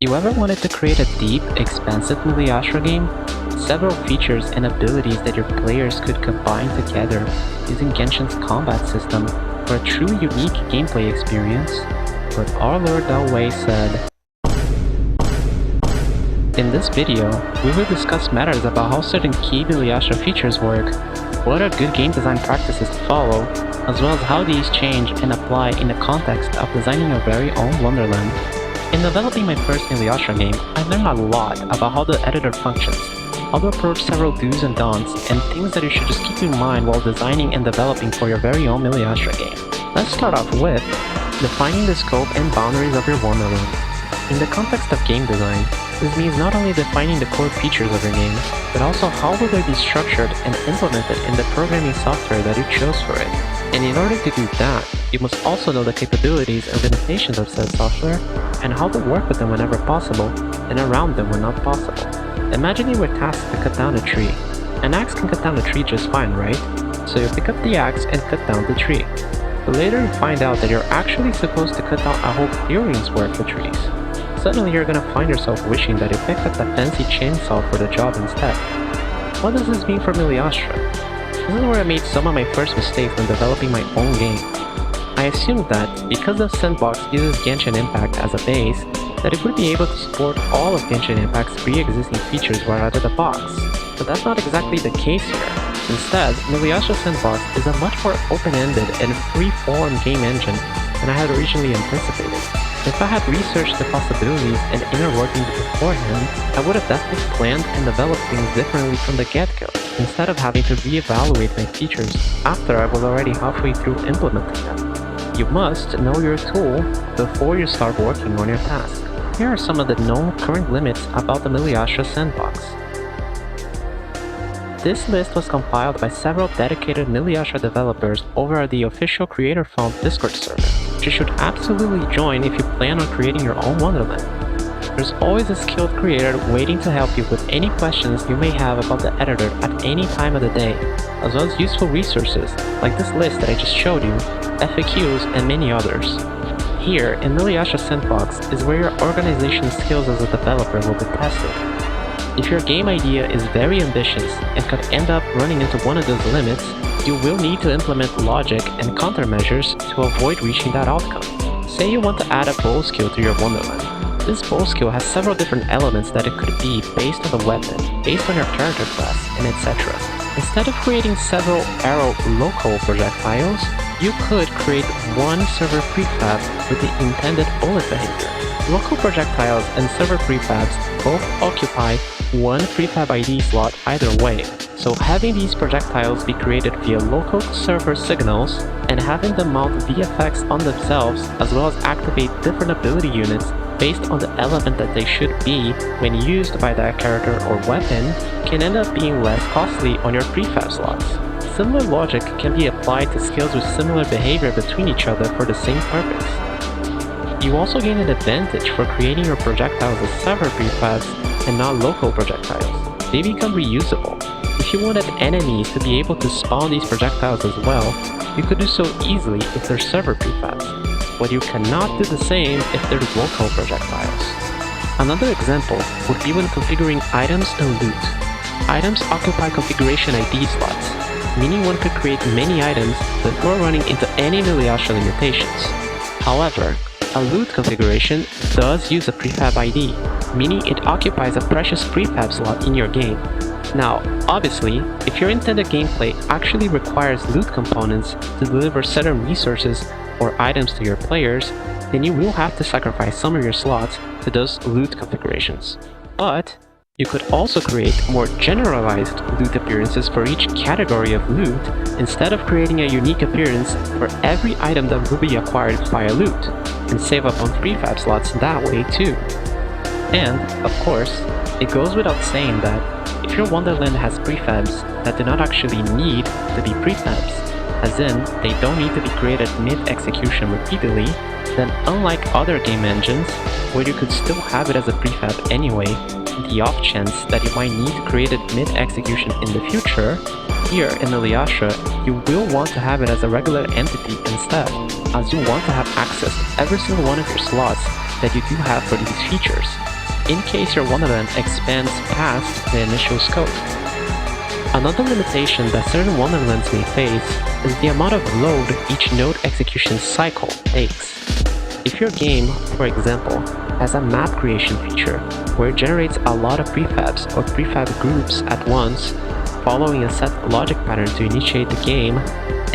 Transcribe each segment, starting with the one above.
You ever wanted to create a deep, expansive Miliastra game? Several features and abilities that your players could combine together using Genshin's combat system for a truly unique gameplay experience? But our Lord Dalway said, in this video, we will discuss matters about how certain key Miliastra features work, what are good game design practices to follow, as well as how these change and apply in the context of designing your very own Wonderland. In developing my first Miliastra game, I learned a lot about how the editor functions, how to approach several do's and don'ts, and things that you should just keep in mind while designing and developing for your very own Miliastra game. Let's start off with defining the scope and boundaries of your Wonderland. In the context of game design, this means not only defining the core features of your game, but also how will they be structured and implemented in the programming software that you chose for it. And in order to do that, you must also know the capabilities and limitations of said software, and how to work with them whenever possible, and around them when not possible. Imagine you were tasked to cut down a tree. An axe can cut down a tree just fine, right? So you pick up the axe and cut down the tree. But later you find out that you're actually supposed to cut down a whole clearing's worth of trees. Suddenly you're gonna find yourself wishing that you picked up the fancy chainsaw for the job instead. What does this mean for Miliastra? This is where I made some of my first mistakes when developing my own game. I assumed that, because the sandbox uses Genshin Impact as a base, that it would be able to support all of Genshin Impact's pre-existing features right out of the box. But that's not exactly the case here. Instead, Miliastra Sandbox is a much more open-ended and free-form game engine than I had originally anticipated. If I had researched the possibilities and inner workings beforehand, I would have definitely planned and developed things differently from the get-go, instead of having to re-evaluate my features after I was already halfway through implementing them. You must know your tool before you start working on your task. Here are some of the known current limits about the Miliastra Sandbox. This list was compiled by several dedicated Miliastra developers over the official Creator Found Discord server, which you should absolutely join if you plan on creating your own Wonderland. There's always a skilled creator waiting to help you with any questions you may have about the editor at any time of the day, as well as useful resources like this list that I just showed you, FAQs, and many others. Here, in Miliastra Sandbox, is where your organization skills as a developer will be tested. If your game idea is very ambitious and could end up running into one of those limits, you will need to implement logic and countermeasures to avoid reaching that outcome. Say you want to add a bow skill to your Wonderland. This bow skill has several different elements that it could be based on the weapon, based on your character class, and etc. Instead of creating several arrow local projectiles, you could create one server prefab with the intended bullet behavior. Local projectiles and server prefabs both occupy one prefab ID slot either way, so having these projectiles be created via local server signals and having them mount VFX on themselves, as well as activate different ability units based on the element that they should be when used by that character or weapon, can end up being less costly on your prefab slots. Similar logic can be applied to skills with similar behavior between each other for the same purpose. You also gain an advantage for creating your projectiles as server prefabs and not local projectiles. They become reusable. If you wanted enemies to be able to spawn these projectiles as well, you could do so easily if they're server prefabs, but you cannot do the same if they're local projectiles. Another example would be when configuring items and loot. Items occupy configuration ID slots, meaning one could create many items before running into any Miliastra limitations. However, a loot configuration does use a prefab ID, meaning it occupies a precious prefab slot in your game. Now, obviously, if your intended gameplay actually requires loot components to deliver certain resources or items to your players, then you will have to sacrifice some of your slots to those loot configurations. But you could also create more generalized loot appearances for each category of loot, instead of creating a unique appearance for every item that will be acquired via loot, and save up on prefab slots that way too. And, of course, it goes without saying that if your Wonderland has prefabs that do not actually need to be prefabs, as in they don't need to be created mid-execution repeatedly, then unlike other game engines, where you could still have it as a prefab anyway, the off chance that you might need to create it mid-execution in the future, here in Miliastra, you will want to have it as a regular entity instead, as you want to have access to every single one of your slots that you do have for these features. in case your Wonderland expands past the initial scope. Another limitation that certain Wonderlands may face is the amount of load each node execution cycle takes. If your game, for example, has a map creation feature where it generates a lot of prefabs or prefab groups at once, following a set logic pattern to initiate the game,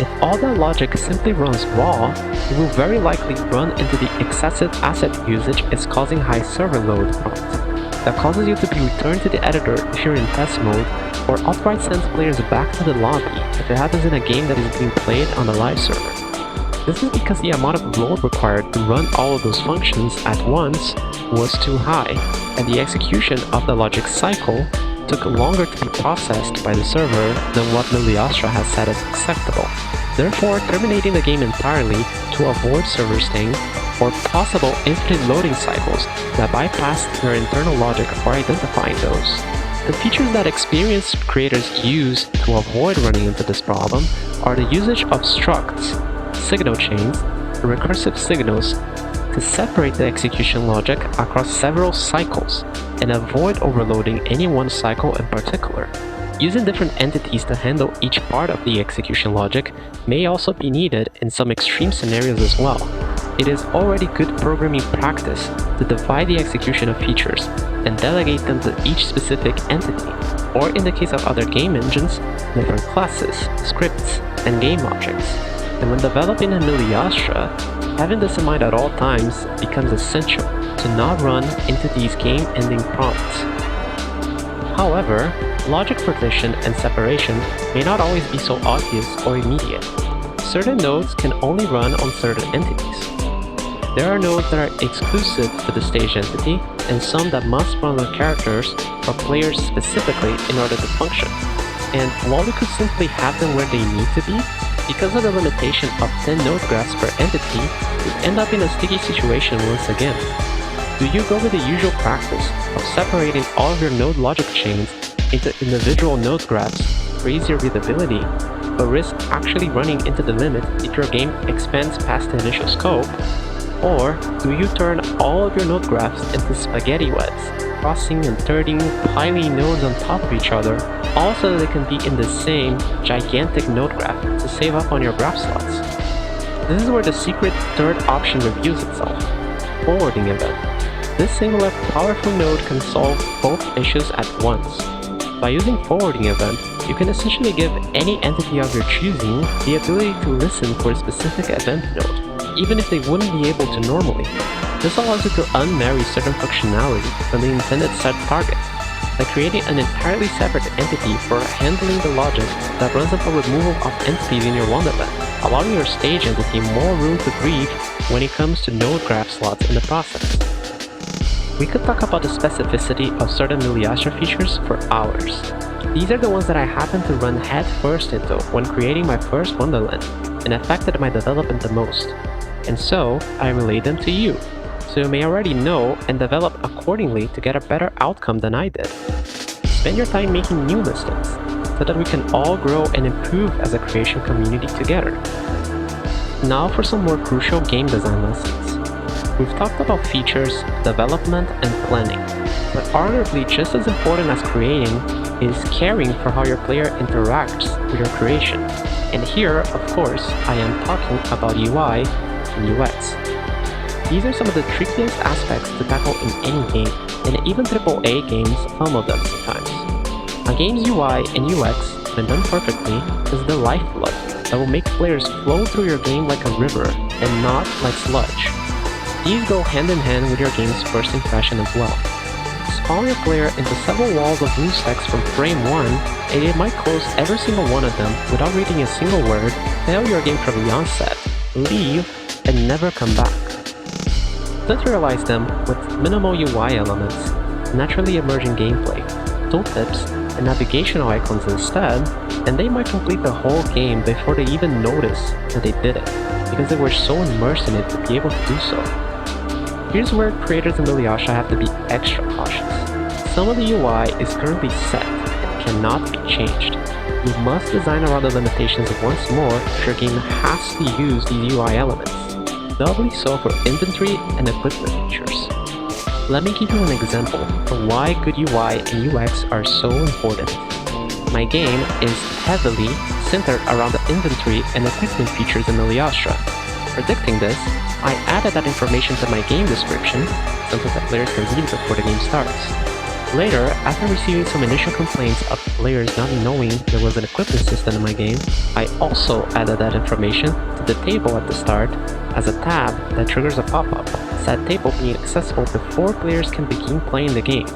if all that logic simply runs raw, it will very likely run into the excessive asset usage it's causing high server load prompt. That causes you to be returned to the editor if you're in test mode, or outright sends players back to the lobby if it happens in a game that is being played on the live server. This is because the amount of load required to run all of those functions at once was too high, and the execution of the logic cycle took longer to be processed by the server than what Miliastra has set as acceptable. Therefore, terminating the game entirely to avoid server sting or possible infinite loading cycles that bypass your internal logic for identifying those. The features that experienced creators use to avoid running into this problem are the usage of structs, signal chains, and recursive signals to separate the execution logic across several cycles and avoid overloading any one cycle in particular. Using different entities to handle each part of the execution logic may also be needed in some extreme scenarios as well. It is already good programming practice to divide the execution of features and delegate them to each specific entity, or in the case of other game engines, different classes, scripts, and game objects. And when developing in Miliastra, having this in mind at all times becomes essential to not run into these game-ending prompts. However, logic partition and separation may not always be so obvious or immediate. Certain nodes can only run on certain entities. There are nodes that are exclusive to the stage entity, and some that must run on characters or players specifically in order to function. And while we could simply have them where they need to be, because of the limitation of 10 node graphs per entity, we end up in a sticky situation once again. Do you go with the usual practice of separating all of your node logic chains into individual node graphs for easier readability, but risk actually running into the limit if your game expands past the initial scope? Or do you turn all of your node graphs into spaghetti webs, crossing and turning, piling nodes on top of each other, all so that they can be in the same gigantic node graph to save up on your graph slots? This is where the secret third option reveals itself: forwarding event. This singular powerful node can solve both issues at once. By using forwarding event, you can essentially give any entity of your choosing the ability to listen for a specific event node, even if they wouldn't be able to normally. This allows you to unmarry certain functionality from the intended set target, by creating an entirely separate entity for handling the logic that runs up a removal of entities in your Wonderland, allowing your stage entity more room to breathe when it comes to node graph slots in the process. We could talk about the specificity of certain Miliastra features for hours. These are the ones that I happened to run head first into when creating my first Wonderland, and affected my development the most. And so, I relay them to you, so you may already know and develop accordingly to get a better outcome than I did. Spend your time making new listings, so that we can all grow and improve as a creation community together. Now for some more crucial game design lessons. We've talked about features, development, and planning, but arguably just as important as creating is caring for how your player interacts with your creation. And here, of course, I am talking about UI and UX. These are some of the trickiest aspects to tackle in any game, and even AAA games fumble them sometimes. A game's UI and UX, when done perfectly, is the lifeblood that will make players flow through your game like a river and not like sludge. These go hand in hand with your game's first impression as well. Spawn your player into several walls of blue stacks from frame 1, and it might close every single one of them without reading a single word, fail your game from the onset, leave, and never come back. Tutorialize them with minimal UI elements, naturally emerging gameplay, tooltips, and navigational icons instead, and they might complete the whole game before they even notice that they did it, because they were so immersed in it to be able to do so. Here's where creators in Miliastra have to be extra cautious. Some of the UI is currently set and cannot be changed. You must design around the limitations once more if your game has to use these UI elements, doubly so for inventory and equipment features. Let me give you an example of why good UI and UX are so important. My game is heavily centered around the inventory and equipment features in Miliastra. Predicting this, I added that information to my game description, something that players can read before the game starts. Later, after receiving some initial complaints of players not knowing there was an equipment system in my game, I also added that information to the table at the start as a tab that triggers a pop-up, said table being accessible before players can begin playing the game,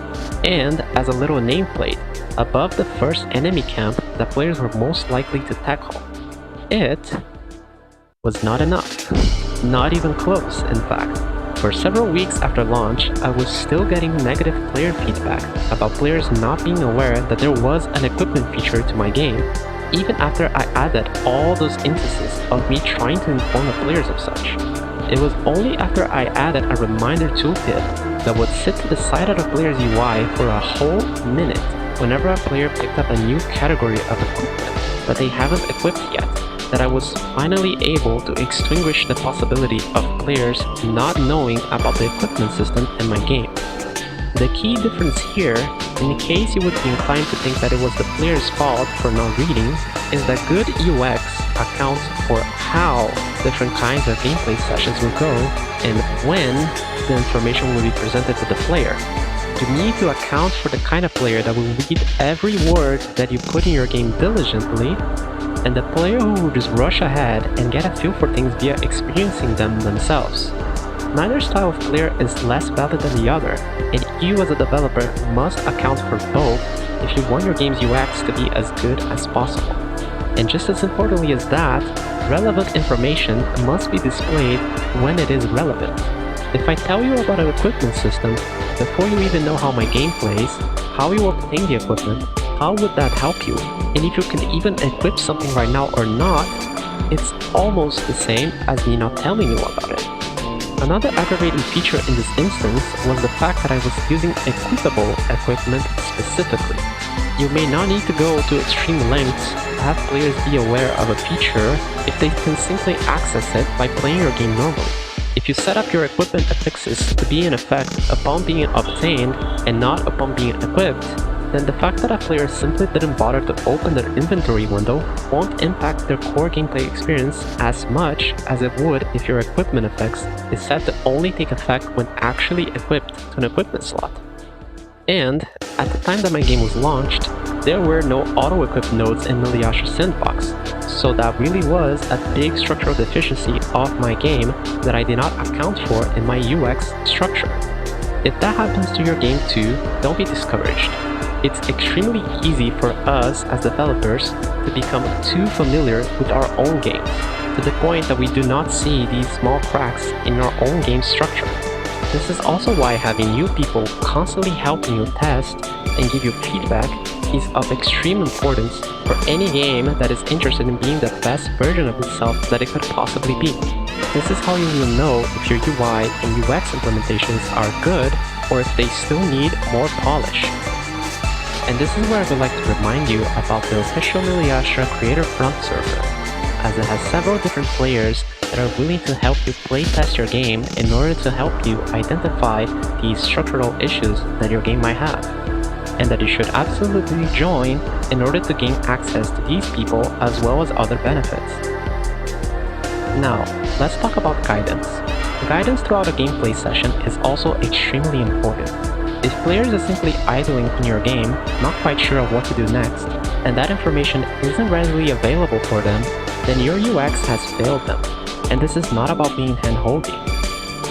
and as a little nameplate above the first enemy camp that players were most likely to tackle. It was not enough. Not even close, in fact. For several weeks after launch, I was still getting negative player feedback about players not being aware that there was an equipment feature to my game, even after I added all those instances of me trying to inform the players of such. It was only after I added a reminder tooltip that would sit to the side of the player's UI for a whole minute whenever a player picked up a new category of equipment that they haven't equipped yet, that I was finally able to extinguish the possibility of players not knowing about the equipment system in my game. The key difference here, in case you would be inclined to think that it was the player's fault for not reading, is that good UX accounts for how different kinds of gameplay sessions will go and when the information will be presented to the player. You need to account for the kind of player that will read every word that you put in your game diligently, and the player who will just rush ahead and get a feel for things via experiencing them themselves. Neither style of player is less valid than the other, and you as a developer must account for both if you want your game's UX to be as good as possible. And just as importantly as that, relevant information must be displayed when it is relevant. If I tell you about an equipment system before you even know how my game plays, how you obtain the equipment, how would that help you? And if you can even equip something right now or not, it's almost the same as me not telling you about it. Another aggravating feature in this instance was the fact that I was using equipable equipment specifically. You may not need to go to extreme lengths to have players be aware of a feature if they can simply access it by playing your game normally. If you set up your equipment affixes to be in effect upon being obtained and not upon being equipped, then the fact that a player simply didn't bother to open their inventory window won't impact their core gameplay experience as much as it would if your equipment effects is set to only take effect when actually equipped to an equipment slot. And at the time that my game was launched, there were no auto-equip nodes in Miliastra Sandbox, so that really was a big structural deficiency of my game that I did not account for in my UX structure. If that happens to your game too, don't be discouraged. It's extremely easy for us as developers to become too familiar with our own games, to the point that we do not see these small cracks in our own game structure. This is also why having new people constantly helping you test and give you feedback is of extreme importance for any game that is interested in being the best version of itself that it could possibly be. This is how you will know if your UI and UX implementations are good or if they still need more polish. And this is where I would like to remind you about the official Miliastra Creator Front server, as it has several different players that are willing to help you playtest your game in order to help you identify the structural issues that your game might have, and that you should absolutely join in order to gain access to these people as well as other benefits. Now, let's talk about guidance. Guidance throughout a gameplay session is also extremely important. If players are simply idling in your game, not quite sure of what to do next, and that information isn't readily available for them, then your UX has failed them. And this is not about being hand-holding.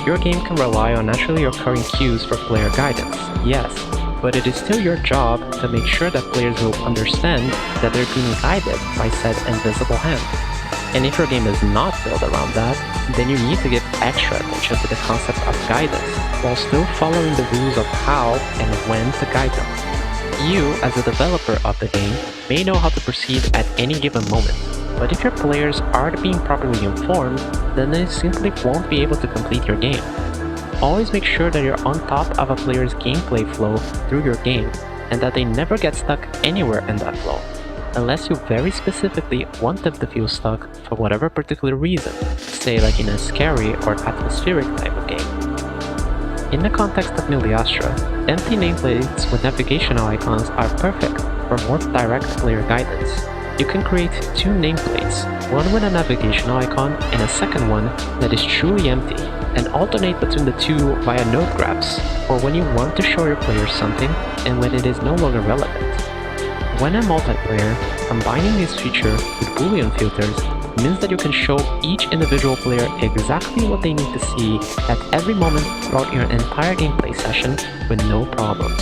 Your game can rely on naturally occurring cues for player guidance, yes, but it is still your job to make sure that players will understand that they're being guided by said invisible hand. And if your game is not built around that, then you need to give extra attention to the concept of guidance, while still following the rules of how and when to guide them. You, as a developer of the game, may know how to proceed at any given moment, but if your players aren't being properly informed, then they simply won't be able to complete your game. Always make sure that you're on top of a player's gameplay flow through your game, and that they never get stuck anywhere in that flow, unless you very specifically want them to feel stuck for whatever particular reason, say like in a scary or atmospheric type of game. In the context of Miliastra, empty nameplates with navigational icons are perfect for more direct player guidance. You can create two nameplates, one with a navigational icon and a second one that is truly empty, and alternate between the two via node grabs, or when you want to show your players something and when it is no longer relevant. When in multiplayer, combining this feature with Boolean filters means that you can show each individual player exactly what they need to see at every moment throughout your entire gameplay session with no problems.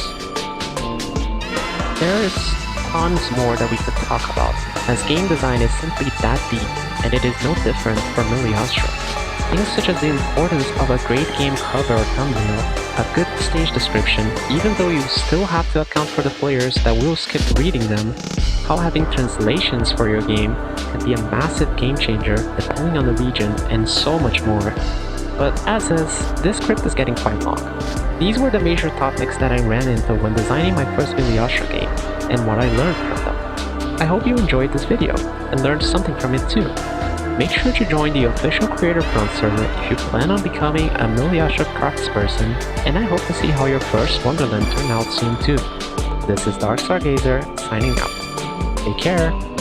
There is tons more that we could talk about, as game design is simply that deep, and it is no different for Miliastra. Things such as the importance of a great game cover or thumbnail, a good stage description, even though you still have to account for the players that will skip reading them, how having translations for your game can be a massive game changer depending on the region, and so much more. But as is, this script is getting quite long. These were the major topics that I ran into when designing my first Miliastra game, and what I learned from them. I hope you enjoyed this video, and learned something from it too. Make sure to join the official Creator Front server if you plan on becoming a Miliastra craftsperson, and I hope to see how your first Wonderland turn out soon too. This is Dark Stargazer, signing out. Take care!